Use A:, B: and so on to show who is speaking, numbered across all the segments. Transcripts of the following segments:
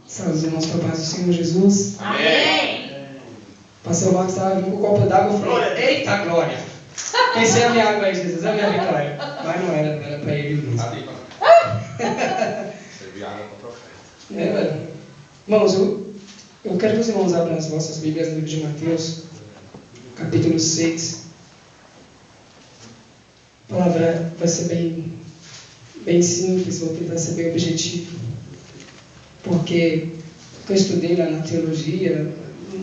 A: Saúde, irmãos, para a paz do Senhor Jesus.
B: Amém.
A: Pastor Marcos estava com um copo d'água e falou: eita glória! Pensei a minha água aí, Jesus, a minha vitória. Mas não era, era para ele mesmo.
C: Serviu água para o profeta.
A: Velho. Irmãos, eu quero que os irmãos abram as vossas Bíblias no livro de Mateus, capítulo 6. A palavra vai ser bem simples, vou tentar ser bem objetivo. Porque eu estudei lá na teologia,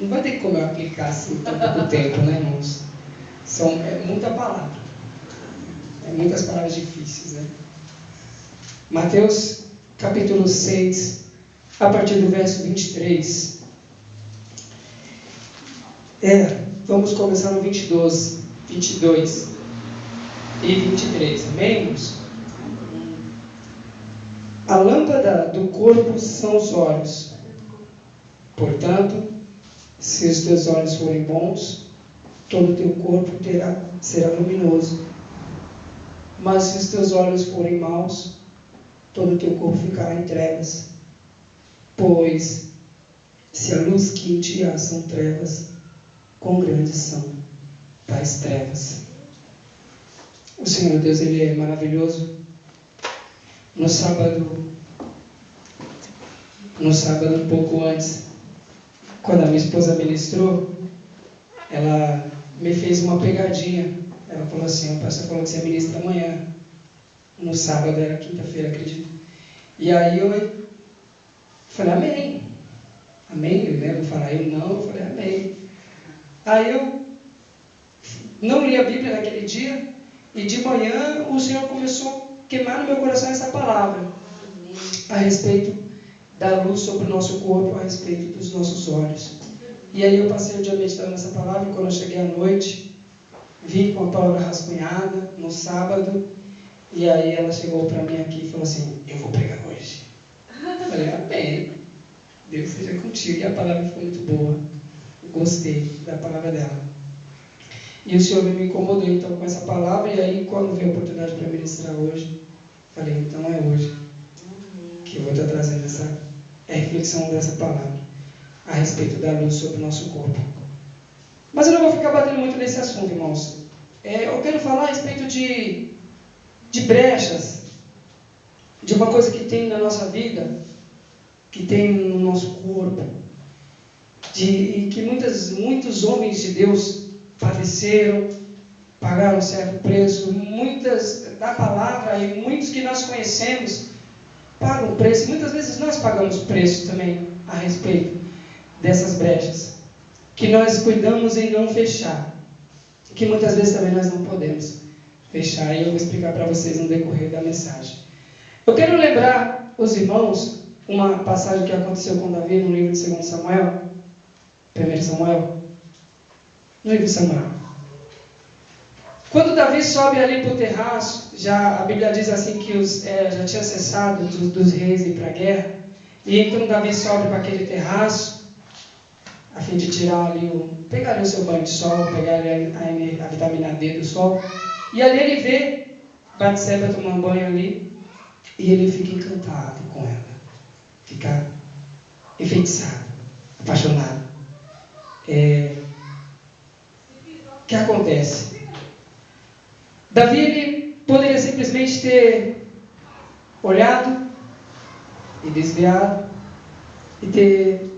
A: não vai ter como eu aplicar assim tão pouco tempo, né, irmãos? É muita palavra. É muitas palavras difíceis, né? Mateus, capítulo 6, a partir do verso 23. Vamos começar no 22 e 23. Amém, irmãos? A lâmpada do corpo são os olhos. Portanto, se os teus olhos forem bons, todo o teu corpo será luminoso. Mas se os teus olhos forem maus, todo o teu corpo ficará em trevas. Pois, se a luz que em ti há são trevas, quão grandes são tais trevas. O Senhor Deus, Ele é maravilhoso. No sábado, um pouco antes, quando a minha esposa ministrou, ela me fez uma pegadinha. Ela falou assim: o pastor falou que você ministra amanhã. No sábado, era quinta-feira, acredito. E aí eu falei: amém. Amém, né? Vou falar eu não, eu falei amém. Aí eu não li a Bíblia naquele dia, e de manhã o Senhor começou a queimar no meu coração essa palavra a respeito da luz sobre o nosso corpo, a respeito dos nossos olhos. E aí eu passei o dia meditando nessa palavra, e quando eu cheguei à noite, vim com a palavra rascunhada no sábado, e aí ela chegou para mim aqui e falou assim: eu vou pregar hoje. Eu falei: amém, Deus seja contigo. E a palavra foi muito boa, eu gostei da palavra dela. E o Senhor me incomodou então com essa palavra, e aí quando veio a oportunidade para ministrar hoje, falei: então é hoje que eu vou estar trazendo essa reflexão dessa palavra a respeito da luz sobre o nosso corpo. Mas eu não vou ficar batendo muito nesse assunto, irmãos. Eu quero falar a respeito de brechas, de uma coisa que tem na nossa vida, que tem no nosso corpo, e que muitos homens de Deus padeceram, pagaram certo preço, muitas da palavra e muitos que nós conhecemos pagam preço. Muitas vezes nós pagamos preço também a respeito dessas brechas, que nós cuidamos em não fechar, que muitas vezes também nós não podemos fechar, e eu vou explicar para vocês no decorrer da mensagem. Eu quero lembrar os irmãos uma passagem que aconteceu com Davi no livro de 2 Samuel, 1 Samuel, no livro de Samuel. Quando Davi sobe ali para o terraço, a Bíblia diz assim que já tinha cessado dos reis ir para a guerra, e então Davi sobe para aquele terraço, a fim de tirar ali pegar ali o seu banho de sol, pegar ali a vitamina D do sol, e ali ele vê Batseba tomando banho ali, e ele fica encantado com ela, fica enfeitiçado, apaixonado. O que acontece? Davi, ele poderia simplesmente ter olhado e desviado e ter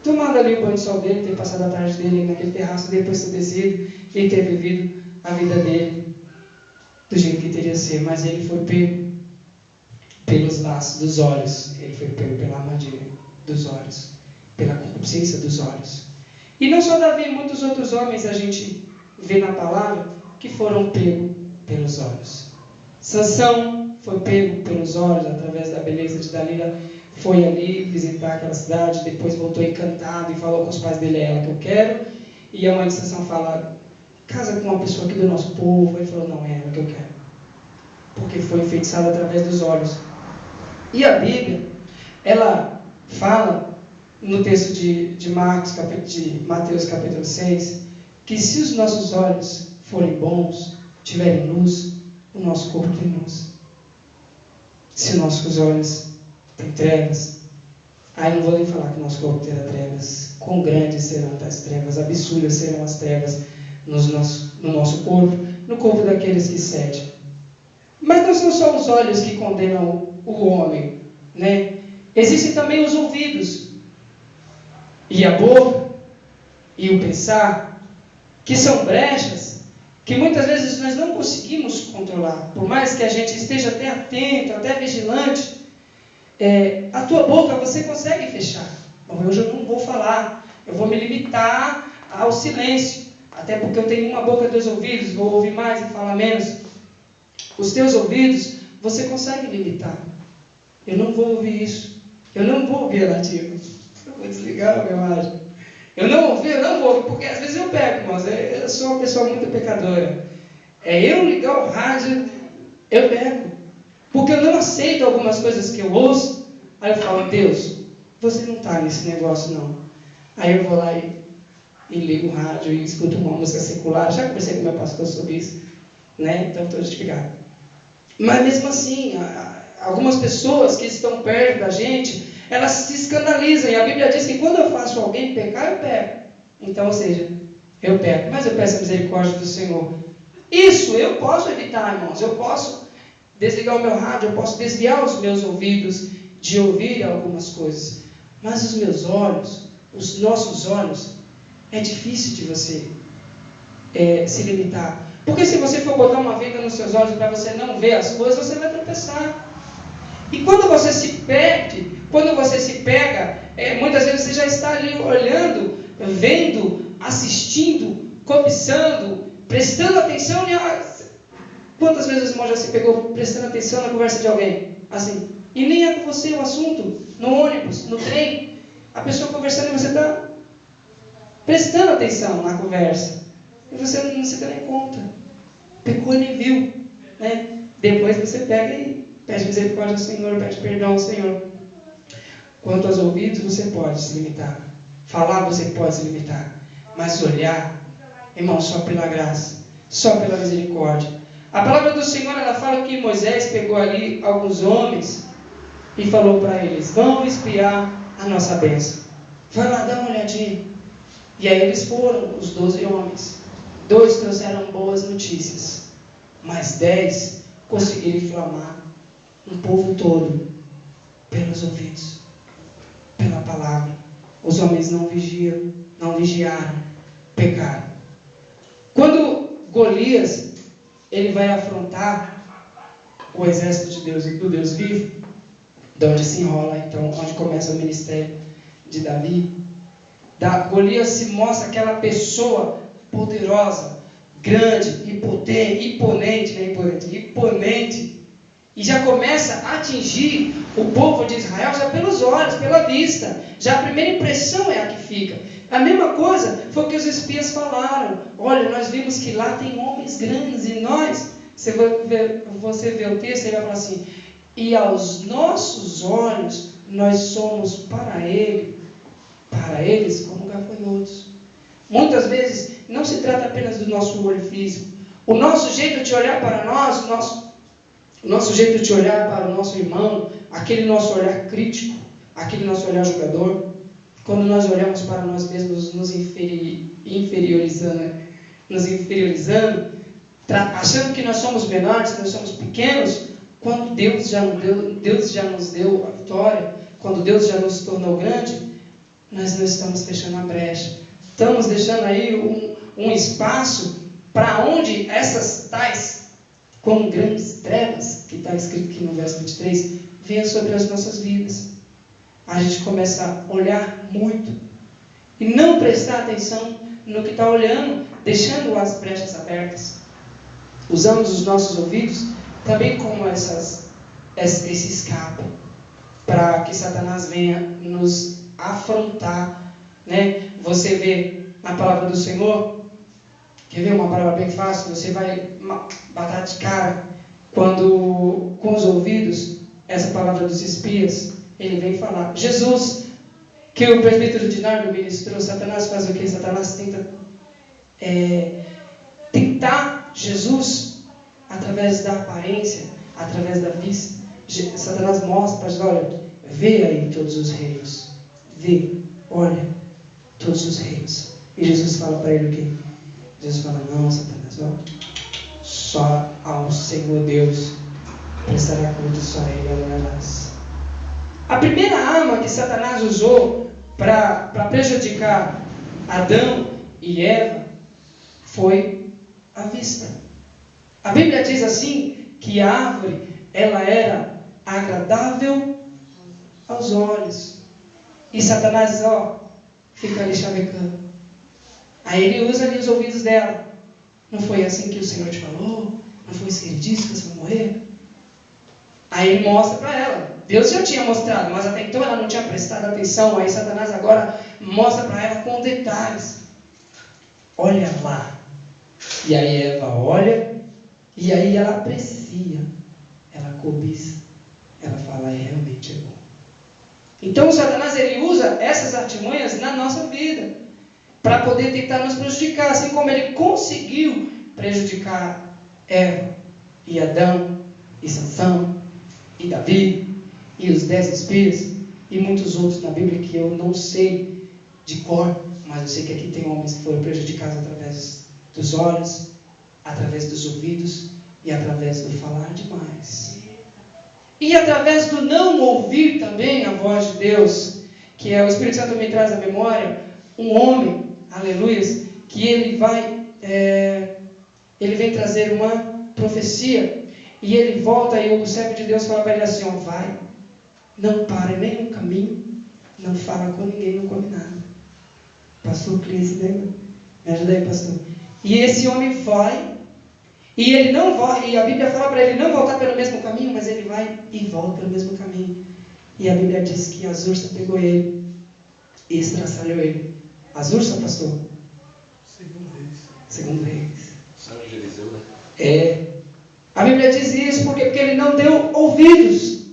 A: tomado ali o banho de sol dele, ter passado a tarde dele naquele terraço, depois ter descido e ter vivido a vida dele do jeito que teria ser. Mas ele foi pego pelos laços dos olhos, ele foi pego pela armadilha dos olhos, pela concupiscência dos olhos. E não só Davi, muitos outros homens a gente vê na palavra que foram pegos pelos olhos. Sansão foi pego pelos olhos através da beleza de Dalila, foi ali visitar aquela cidade, depois voltou encantado e falou com os pais dele: é ela que eu quero. E a mãe de Sansão fala: casa com uma pessoa aqui do nosso povo. Ele falou: não, é ela que eu quero, porque foi enfeitiçado através dos olhos. E a Bíblia, ela fala no texto de Mateus capítulo 6, que se os nossos olhos forem bons, tiverem luz, o nosso corpo tem luz. Se nossos olhos têm trevas, Aí não vou nem falar que o nosso corpo terá trevas. Quão grandes serão tais trevas, absurdas serão as trevas no nosso corpo, no corpo daqueles que cedem. Mas não são só os olhos que condenam o homem, né? Existem também os ouvidos, e a boca, e o pensar, que são brechas, que muitas vezes nós não conseguimos controlar. Por mais que a gente esteja até atento, até vigilante, a tua boca você consegue fechar. Bom, hoje eu não vou falar, eu vou me limitar ao silêncio, até porque eu tenho uma boca e 2 ouvidos, vou ouvir mais e falar menos. Os teus ouvidos, você consegue limitar. Eu não vou ouvir isso. Eu não vou ouvir a nativa. Eu vou desligar o meu rádio. Eu não vou ouvir, porque às vezes eu pego, irmãos. Eu sou uma pessoa muito pecadora. Eu ligar o rádio, eu pego. Porque eu não aceito algumas coisas que eu ouço. Aí eu falo, Deus, você não está nesse negócio não. Aí eu vou lá e ligo o rádio e escuto uma música secular. Já conversei com meu pastor sobre isso, né? Então estou justificado. Mas mesmo assim, algumas pessoas que estão perto da gente, elas se escandalizam. E a Bíblia diz que quando eu faço alguém pecar, eu peco. Então, ou seja, eu peco. Mas eu peço a misericórdia do Senhor. Isso eu posso evitar, irmãos. Eu posso desligar o meu rádio, eu posso desviar os meus ouvidos de ouvir algumas coisas. Mas os meus olhos, os nossos olhos, é difícil de você se limitar. Porque se você for botar uma venda nos seus olhos para você não ver as coisas, você vai tropeçar. E quando você se perde, quando você se pega, muitas vezes você já está ali olhando, vendo, assistindo, cobiçando, prestando atenção. Quantas vezes o irmão já se pegou prestando atenção na conversa de alguém? Assim. E nem é com você o assunto, no ônibus, no trem. A pessoa conversando e você está prestando atenção na conversa. E você não se dá nem conta. Pecou e nem viu. Né? Depois você pega e pede misericórdia ao Senhor, pede perdão ao Senhor. Quanto aos ouvidos, você pode se limitar. Falar, você pode se limitar. Mas olhar, irmão, só pela graça, só pela misericórdia. A palavra do Senhor, ela fala que Moisés pegou ali alguns homens e falou para eles, vão espiar a nossa bênção. Vai lá, dá uma olhadinha. E aí eles foram, os 12 homens. 2 trouxeram boas notícias, mas 10 conseguiram inflamar um povo todo pelos ouvidos, pela palavra. Os homens não vigiaram, pecaram. Quando Golias ele vai afrontar o exército de Deus e do Deus vivo, de onde se enrola, então, onde começa o ministério de Davi, Golias se mostra aquela pessoa poderosa, grande, imponente, e já começa a atingir o povo de Israel já pelos olhos, pela vista. Já a primeira impressão é a que fica. A mesma coisa foi o que os espias falaram. Olha, nós vimos que lá tem homens grandes e nós, você vê o texto e vai falar assim, e aos nossos olhos nós somos para eles como gafanhotos. Muitas vezes não se trata apenas do nosso olho físico. O nosso jeito de olhar para nós, o nosso jeito de olhar para o nosso irmão, aquele nosso olhar crítico, aquele nosso olhar julgador, quando nós olhamos para nós mesmos nos inferiorizando, achando que nós somos menores, que nós somos pequenos, quando Deus já nos deu a vitória, quando Deus já nos tornou grande, nós não estamos fechando a brecha. Estamos deixando aí um espaço para onde essas tais, como grandes trevas, que está escrito aqui no verso 23, venham sobre as nossas vidas. A gente começa a olhar muito e não prestar atenção no que está olhando, deixando as brechas abertas. Usamos os nossos ouvidos também como esse escape, para que Satanás venha nos afrontar, né? Você vê na palavra do Senhor, quer ver uma palavra bem fácil? Você vai bater de cara quando com os ouvidos, essa palavra dos espias, ele vem falar. Jesus, que o presbítero de Nardo ministrou, Satanás faz o que? Satanás tenta tentar Jesus através da aparência, através da vista. Satanás mostra para Jesus, olha, vê aí todos os reinos. vê, olha todos os reinos. E Jesus fala para ele o quê? Jesus fala, não, Satanás, ó, só ao Senhor Deus prestará culto, só a Ele adorarás. A primeira arma que Satanás usou para prejudicar Adão e Eva foi a vista. A Bíblia diz assim, que a árvore, ela era agradável aos olhos. E Satanás, ó, fica ali chavecando. Aí ele usa ali os ouvidos dela. Não foi assim que o Senhor te falou? Não foi isso que ele disse que você vai morrer? Aí ele mostra para ela. Deus já tinha mostrado, mas até então ela não tinha prestado atenção. Aí Satanás agora mostra para ela com detalhes. Olha lá. E aí Eva olha, e aí ela aprecia, ela cobiça, ela fala, realmente é bom. Então o Satanás, ele usa essas artimanhas na nossa vida, para poder tentar nos prejudicar, assim como ele conseguiu prejudicar Eva, e Adão, e Sansão, e Davi, e os 10 espias, e muitos outros na Bíblia que eu não sei de cor, mas eu sei que aqui tem homens que foram prejudicados através dos olhos, através dos ouvidos, e através do falar demais. E através do não ouvir também a voz de Deus, que é o Espírito Santo me traz à memória, um homem, aleluias, que ele vem trazer uma profecia, e ele volta e o servo de Deus fala para ele assim, ó, vai, não para em nenhum caminho, não fala com ninguém, não come nada. Pastor Cris, lembra? Me ajuda aí, pastor. E esse homem vai, e ele não vai, e a Bíblia fala para ele não voltar pelo mesmo caminho, mas ele vai e volta pelo mesmo caminho. E a Bíblia diz que as ursas pegou ele e estraçalhou ele. As ursas, pastor? Segundo Reis.
B: Saiu de Eliseu, né?
A: É. A Bíblia diz isso porque ele não deu ouvidos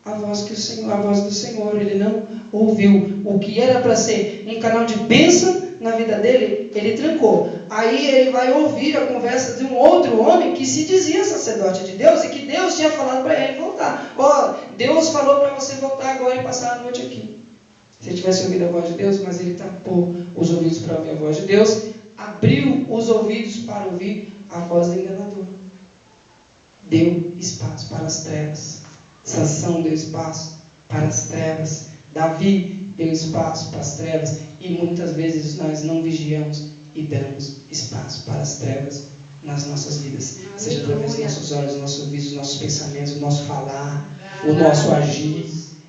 A: à voz do Senhor. Ele não ouviu. O que era para ser um canal de bênção na vida dele, ele trancou. Aí ele vai ouvir a conversa de um outro homem que se dizia sacerdote de Deus e que Deus tinha falado para ele voltar. Ó, Deus falou para você voltar agora e passar a noite aqui. Se ele tivesse ouvido a voz de Deus, mas ele tapou os ouvidos para ouvir a voz de Deus, abriu os ouvidos para ouvir a voz do enganador. Deu espaço para as trevas. Sansão deu espaço para as trevas. Davi deu espaço para as trevas. E muitas vezes nós não vigiamos e damos espaço para as trevas nas nossas vidas. Seja através dos nossos olhos, dos nossos ouvidos, dos nossos pensamentos, do nosso falar, o nosso agir.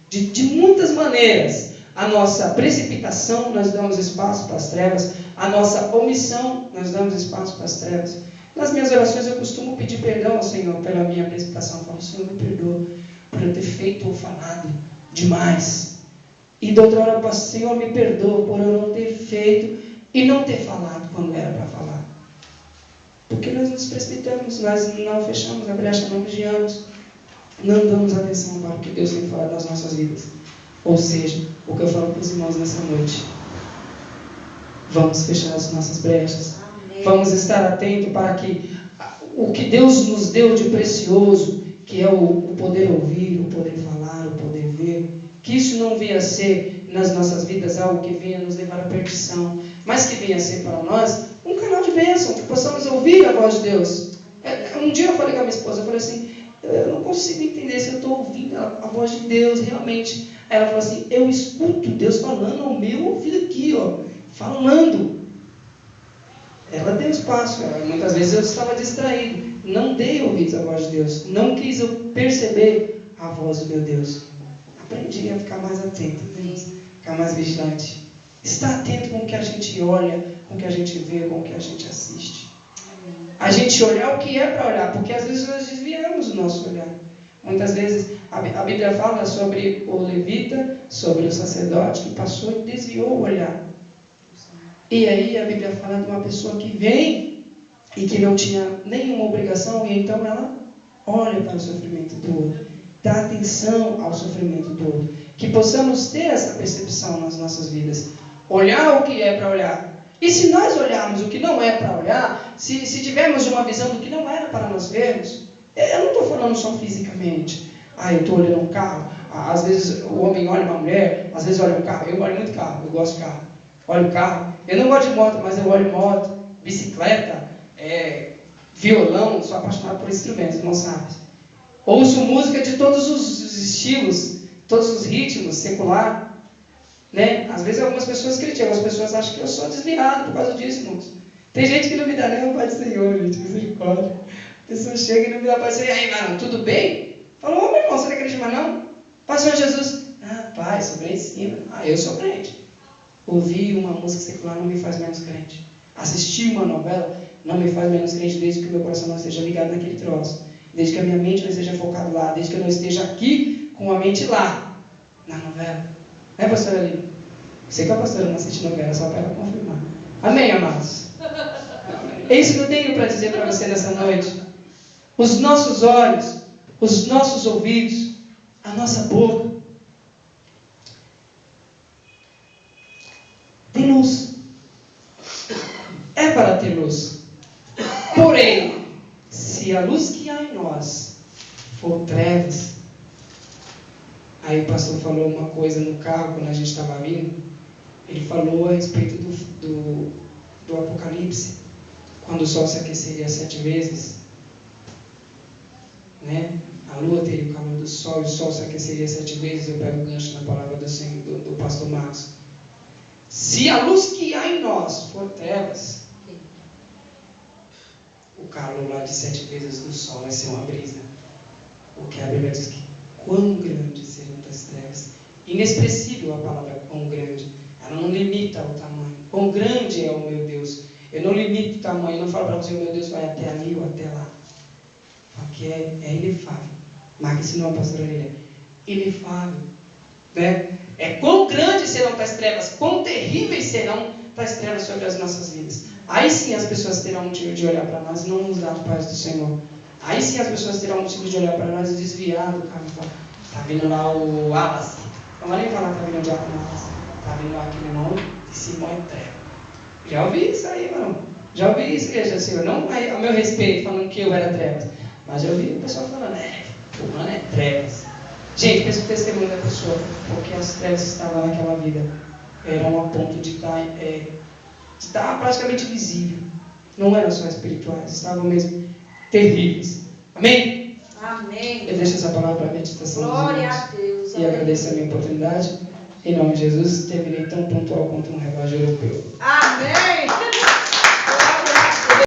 A: De muitas maneiras. A nossa precipitação, nós damos espaço para as trevas. A nossa omissão, nós damos espaço para as trevas. Nas minhas orações eu costumo pedir perdão ao Senhor pela minha precipitação. Eu falo, Senhor, me perdoa por eu ter feito ou falado demais. E da outra hora eu passo, Senhor, me perdoa por eu não ter feito e não ter falado quando era para falar. Porque nós nos precipitamos, nós não fechamos a brecha, não vigiamos, não damos atenção para o que Deus tem falado nas nossas vidas. Ou seja, o que eu falo para os irmãos nessa noite, vamos fechar as nossas brechas. Amém. Vamos estar atentos para que o que Deus nos deu de precioso, que é o poder ouvir, o poder falar, o poder ver, que isso não venha a ser nas nossas vidas algo que venha nos levar à perdição, mas que venha a ser para nós um canal de bênção, que possamos ouvir a voz de Deus. Um dia eu falei com a minha esposa, eu falei assim, eu não consigo entender se eu estou ouvindo a voz de Deus realmente. Aí ela falou assim, eu escuto Deus falando ao meu ouvido aqui, ó, falando. Ela deu espaço, muitas vezes eu estava distraído, não dei ouvidos à voz de Deus, não quis eu perceber a voz do meu Deus. Aprendi a ficar mais atento, ficar mais vigilante. Estar atento com o que a gente olha, com o que a gente vê, com o que a gente assiste. A gente olhar o que é para olhar, porque às vezes nós desviamos o nosso olhar. Muitas vezes a Bíblia fala sobre o levita, sobre o sacerdote que passou e desviou o olhar. E aí a Bíblia fala de uma pessoa que vem e que não tinha nenhuma obrigação, e então ela olha para o sofrimento do outro, dá atenção ao sofrimento do outro. Que possamos ter essa percepção nas nossas vidas. Olhar o que é para olhar. E se nós olharmos o que não é para olhar, se tivermos uma visão do que não era para nós vermos, eu não estou falando só fisicamente. Eu estou olhando um carro, Às vezes o homem olha uma mulher, às vezes olha um carro. Eu olho muito carro, eu gosto de carro. Olho carro. Eu não gosto de moto, mas eu olho moto, bicicleta, violão. Sou apaixonado por instrumentos, não sabe? Ouço música de todos os estilos, todos os ritmos, secular. Né? Às vezes algumas pessoas criticam, algumas pessoas acham que eu sou desviado por causa disso, irmãos. Tem gente que não me dá nem a paz do Senhor, gente, misericórdia. A pessoa chega e não me dá a paz do Senhor. E aí, mano, tudo bem? Falou, meu irmão, você não acredita mais não? Pastor Jesus. Pai, sou crente sim. Eu sou crente. Ouvir uma música secular não me faz menos crente. Assistir uma novela não me faz menos crente, desde que o meu coração não esteja ligado naquele troço. Desde que a minha mente não esteja focada lá. Desde que eu não esteja aqui com a mente lá, na novela. Né, pastora Lívia? Sei que a pastora não assiste novela, só para ela confirmar. Amém, amados? É isso que eu tenho para dizer para você nessa noite. Os nossos olhos, os nossos ouvidos, a nossa boca tem luz. É para ter luz. Porém, se a luz que há em nós for trevas. Aí o pastor falou uma coisa no carro quando a gente estava vindo. Ele falou a respeito do Apocalipse, quando o sol se aqueceria 7 vezes, né? A lua teria o calor do sol, e o sol se aqueceria 7 vezes. Eu pego o gancho na palavra do pastor Marcos. Se a luz que há em nós for trevas, o calor lá de 7 vezes do sol vai ser uma brisa. Porque a Bíblia diz que quão grande serão as trevas. Inexpressível a palavra quão grande. Ela não limita o tamanho. Quão grande é o meu Deus. Eu não limito o tamanho. Eu não falo para você, o meu Deus vai até ali ou até lá. Porque é inefável. Marque esse nome, pastora Lília. Inefável. Né? Quão grandes serão tais trevas. Quão terríveis serão tais trevas sobre as nossas vidas. Aí sim as pessoas terão motivo de olhar para nós e não nos dar a paz do Senhor. Aí sim as pessoas terão motivo de olhar para nós e desviar do caminho. Está vindo lá o Alas. Não vai nem falar que está vindo o diácono Alas. Está vindo lá aquele irmão de Simão e Treva. Já ouvi isso aí, irmão. Já ouvi isso, igreja, Senhor. Não a meu respeito, falando que eu era trevas. Mas já ouvi o pessoal falando, o mano é trevas. Gente, pensa o testemunho da pessoa. Porque as trevas que estavam naquela vida eram a ponto de estar praticamente visível. Não eram só espirituais, estavam mesmo terríveis. Amém?
B: Amém.
A: Eu deixo essa palavra para a meditação.
B: Glória a Deus.
A: E agradeço a minha oportunidade. Em nome de Jesus, terminei tão pontual quanto um relógio europeu.
B: Amém.